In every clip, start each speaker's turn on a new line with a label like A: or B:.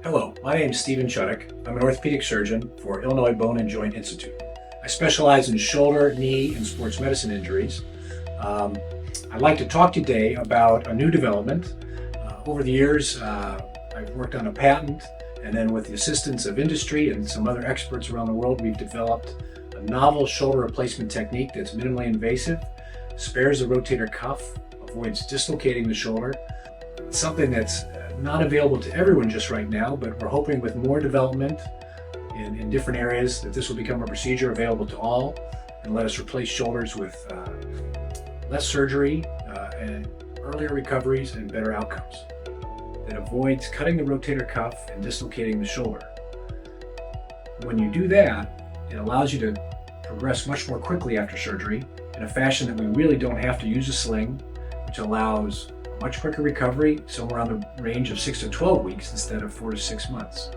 A: Hello, my name is Chudik. I'm an orthopedic surgeon for Illinois Bone and Joint Institute. I specialize in shoulder, knee, and sports medicine injuries. I'd like to talk today about a new development. Over the years, I've worked on a patent, and then with the assistance of industry and some other experts around the world, we've developed a novel shoulder replacement technique that's minimally invasive, spares the rotator cuff, avoids dislocating the shoulder. It's something that's not available to everyone just right now, but we're hoping with more development in different areas that this will become a procedure available to all and let us replace shoulders with less surgery and earlier recoveries and better outcomes. That avoids cutting the rotator cuff and dislocating the shoulder. When you do that, it allows you to progress much more quickly after surgery in a fashion that we really don't have to use a sling, which allows much quicker recovery, somewhere on the range of 6 to 12 weeks instead of 4 to 6 months.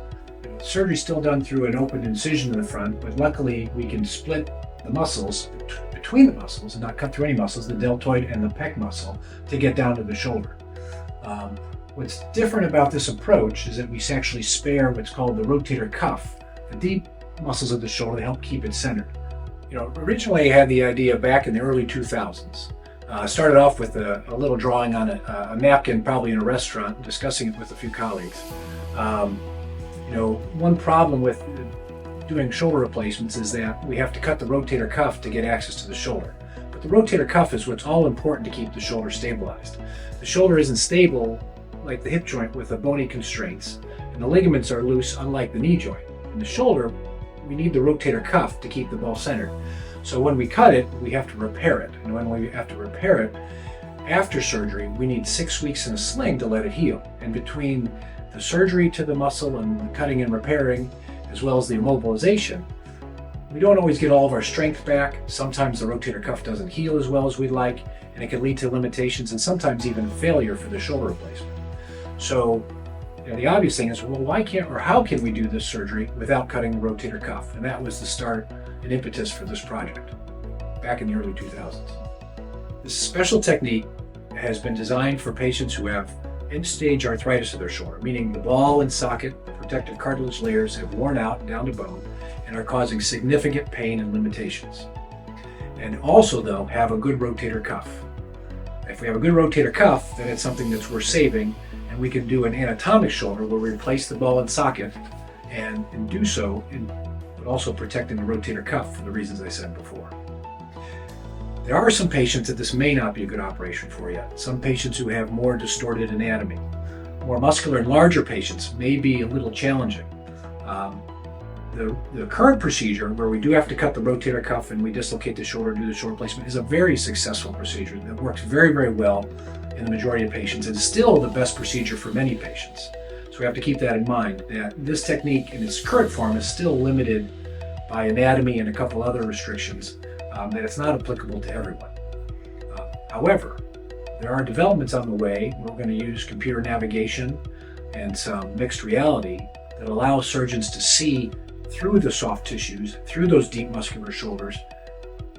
A: Surgery is still done through an open incision in the front, but luckily we can split the muscles between the muscles and not cut through any muscles, the deltoid and the pec muscle, to get down to the shoulder. What's different about this approach is that we actually spare what's called the rotator cuff, the deep muscles of the shoulder to help keep it centered. Originally I had the idea back in the early 2000s. Started off with a little drawing on a napkin, probably in a restaurant, discussing it with a few colleagues. One problem with doing shoulder replacements is that we have to cut the rotator cuff to get access to the shoulder. But the rotator cuff is what's all important to keep the shoulder stabilized. The shoulder isn't stable like the hip joint with the bony constraints, and the ligaments are loose unlike the knee joint. In the shoulder, we need the rotator cuff to keep the ball centered. So when we cut it, we have to repair it. And when we have to repair it, after surgery, we need 6 weeks in a sling to let it heal. And between the surgery to the muscle and the cutting and repairing, as well as the immobilization, we don't always get all of our strength back. Sometimes the rotator cuff doesn't heal as well as we'd like, and it can lead to limitations and sometimes even failure for the shoulder replacement. So the obvious thing is, well, how can we do this surgery without cutting the rotator cuff? And that was the start and impetus for this project back in the early 2000s. This special technique has been designed for patients who have end-stage arthritis of their shoulder, meaning the ball and socket, the protective cartilage layers have worn out down to bone and are causing significant pain and limitations. And also, though, have a good rotator cuff. If we have a good rotator cuff, then it's something that's worth saving, and we can do an anatomic shoulder where we replace the ball and socket and do so but also protecting the rotator cuff for the reasons I said before. There are some patients that this may not be a good operation for yet. Some patients who have more distorted anatomy. More muscular and larger patients may be a little challenging. The current procedure, where we do have to cut the rotator cuff and we dislocate the shoulder, do the shoulder replacement, is a very successful procedure that works very, very well in the majority of patients. It's still the best procedure for many patients. So we have to keep that in mind, that this technique in its current form is still limited by anatomy and a couple other restrictions, that it's not applicable to everyone. However, there are developments on the way. We're going to use computer navigation and some mixed reality that allow surgeons to see through the soft tissues, through those deep muscular shoulders,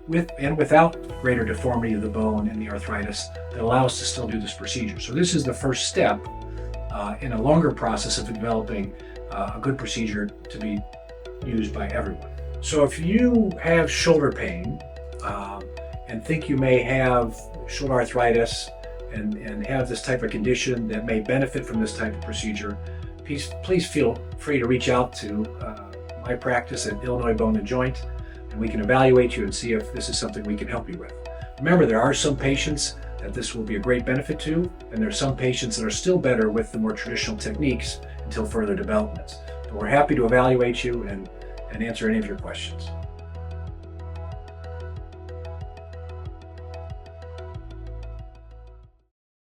A: with and without greater deformity of the bone and the arthritis, that allow us to still do this procedure. So this is the first step in a longer process of developing a good procedure to be used by everyone. So if you have shoulder pain and think you may have shoulder arthritis and have this type of condition that may benefit from this type of procedure, please feel free to reach out to my practice at Illinois Bone and Joint, and we can evaluate you and see if this is something we can help you with. Remember, there are some patients that this will be a great benefit to, and there are some patients that are still better with the more traditional techniques until further developments. But we're happy to evaluate you and answer any of your questions.